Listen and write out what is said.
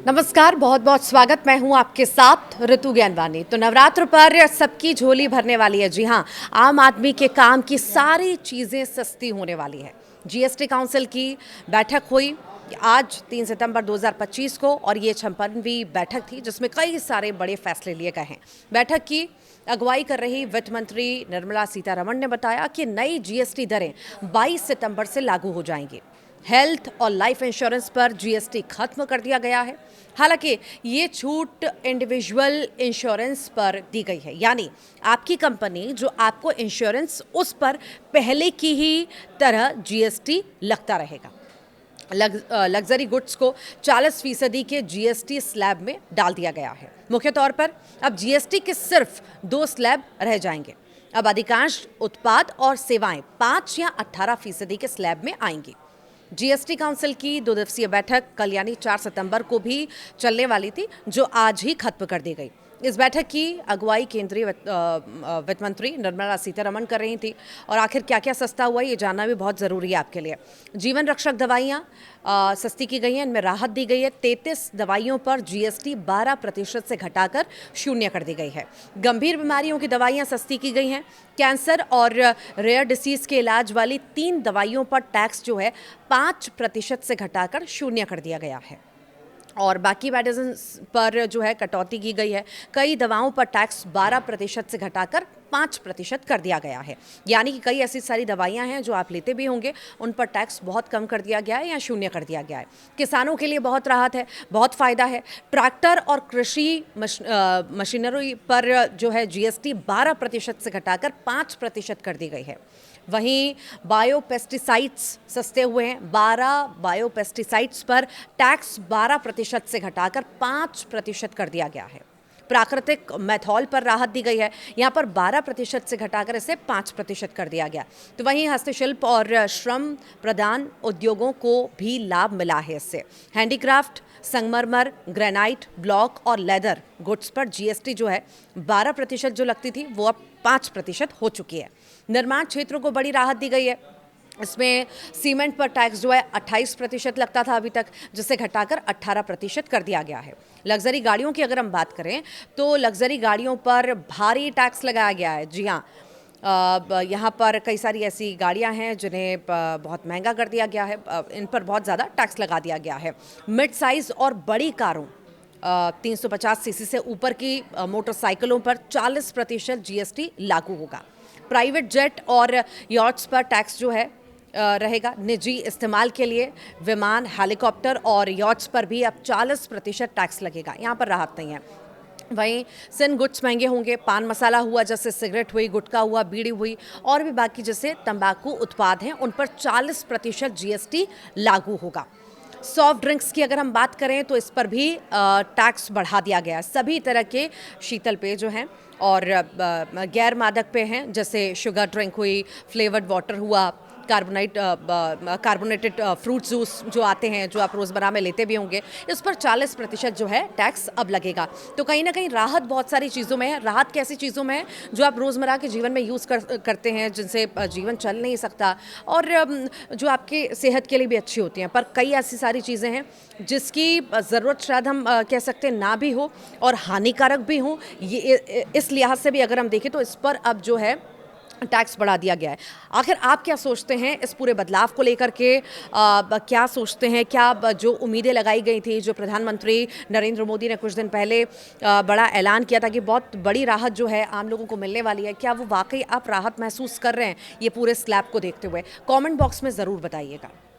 नमस्कार, बहुत बहुत स्वागत। मैं हूं आपके साथ ऋतु ज्ञानवानी। तो नवरात्र पर सबकी झोली भरने वाली है। जी हां, आम आदमी के काम की सारी चीज़ें सस्ती होने वाली है। जीएसटी काउंसिल की बैठक हुई आज 3 सितंबर 2025 को और ये 56वीं बैठक थी जिसमें कई सारे बड़े फैसले लिए गए हैं। बैठक की अगुवाई कर रही वित्त मंत्री निर्मला सीतारमण ने बताया कि नई जीएसटी दरें 22 सितंबर से लागू हो जाएंगी। हेल्थ और लाइफ इंश्योरेंस पर जीएसटी खत्म कर दिया गया है। हालांकि ये छूट इंडिविजुअल इंश्योरेंस पर दी गई है, यानी आपकी कंपनी जो आपको इंश्योरेंस उस पर पहले की ही तरह जीएसटी लगता रहेगा। लग्जरी गुड्स को 40% के जीएसटी स्लैब में डाल दिया गया है। मुख्य तौर पर अब जीएसटी के सिर्फ 2 स्लैब रह जाएंगे। अब अधिकांश उत्पाद और सेवाएं 5 या 18% के स्लैब में आएंगी। जीएसटी काउंसिल की 2 दिवसीय बैठक कल यानी 4 सितंबर को भी चलने वाली थी, जो आज ही खत्म कर दी गई। इस बैठक की अगुवाई केंद्रीय वित्त मंत्री निर्मला सीतारमण कर रही थी। और आखिर क्या क्या सस्ता हुआ ये जानना भी बहुत ज़रूरी है आपके लिए। जीवन रक्षक दवाइयाँ सस्ती की गई हैं, इनमें राहत दी गई है। 33 दवाइयों पर जीएसटी 12% से घटाकर 0 कर दी गई है। गंभीर बीमारियों की दवाइयाँ सस्ती की गई हैं। कैंसर और रेयर डिसीज़ के इलाज वाली 3 दवाइयों पर टैक्स जो है 5% से घटाकर 0 कर दिया गया है। और बाकी मेडिसिन पर जो है कटौती की गई है। कई दवाओं पर टैक्स 12% से घटाकर 5% कर दिया गया है। यानी कि कई ऐसी सारी दवाइयां हैं जो आप लेते भी होंगे, उन पर टैक्स बहुत कम कर दिया गया है या 0 कर दिया गया है। किसानों के लिए बहुत राहत है, बहुत फ़ायदा है। ट्रैक्टर और कृषि मशीनरी पर जो है जीएसटी 12% से घटाकर 5% कर दी गई है। वहीं बायोपेस्टिसाइड्स सस्ते हुए हैं। 12 बायोपेस्टिसाइड्स पर टैक्स 12% से घटाकर 5% कर दिया गया है। प्राकृतिक मेथॉल पर राहत दी गई है, यहाँ पर 12% से घटाकर इसे 5% कर दिया गया। तो वहीं हस्तशिल्प और श्रम प्रदान उद्योगों को भी लाभ मिला है इससे। हैंडीक्राफ्ट, संगमरमर, ग्रेनाइट, ब्लॉक और लेदर गुड्स पर जीएसटी जो है 12% जो लगती थी वो अब 5% हो चुकी है। निर्माण क्षेत्रों को बड़ी राहत दी गई है। इसमें सीमेंट पर टैक्स जो है 28% लगता था अभी तक, जिसे घटाकर 18% कर दिया गया है। लग्जरी गाड़ियों की अगर हम बात करें तो लग्जरी गाड़ियों पर भारी टैक्स लगाया गया है। जी हाँ, यहाँ पर कई सारी ऐसी गाड़ियाँ हैं जिन्हें बहुत महंगा कर दिया गया है। इन पर बहुत ज़्यादा टैक्स लगा दिया गया है। मिड साइज़ और बड़ी कारों 350 सीसी से ऊपर की मोटरसाइकिलों पर 40% जीएसटी लागू होगा। प्राइवेट जेट और यॉट्स पर टैक्स जो है रहेगा। निजी इस्तेमाल के लिए विमान, हेलीकॉप्टर और यॉट्स पर भी अब 40% टैक्स लगेगा। यहाँ पर राहत नहीं है। वहीं सिन गुड्स महंगे होंगे। पान मसाला हुआ, जैसे सिगरेट हुई, गुटखा हुआ, बीड़ी हुई और भी बाकी जैसे तंबाकू उत्पाद हैं, उन पर 40% जीएसटी लागू होगा। सॉफ्ट ड्रिंक्स की अगर हम बात करें तो इस पर भी टैक्स बढ़ा दिया गया। सभी तरह के शीतल पेय जो हैं और गैर मादक पेय हैं, जैसे शुगर ड्रिंक हुई, फ्लेवर्ड वाटर हुआ, कार्बोनेटेड फ्रूट जूस जो आते हैं, जो आप रोज़मर्रा में लेते भी होंगे, इस पर 40% जो है टैक्स अब लगेगा। तो कहीं ना कहीं राहत बहुत सारी चीज़ों में है। राहत कैसी चीज़ों में है जो आप रोज़मर्रा के जीवन में यूज़ करते हैं, जिनसे जीवन चल नहीं सकता और जो आपके सेहत के लिए भी अच्छी होती हैं। पर कई ऐसी सारी चीज़ें हैं जिसकी ज़रूरत शायद हम कह सकते हैं ना भी हो और हानिकारक भी हो। ये इस लिहाज से भी अगर हम देखें तो इस पर अब जो है टैक्स बढ़ा दिया गया है। आखिर आप क्या सोचते हैं इस पूरे बदलाव को लेकर के? क्या सोचते हैं? क्या जो उम्मीदें लगाई गई थी, जो प्रधानमंत्री नरेंद्र मोदी ने कुछ दिन पहले बड़ा ऐलान किया था कि बहुत बड़ी राहत जो है आम लोगों को मिलने वाली है, क्या वो वाकई आप राहत महसूस कर रहे हैं ये पूरे स्लैब को देखते हुए? कमेंट बॉक्स में ज़रूर बताइएगा।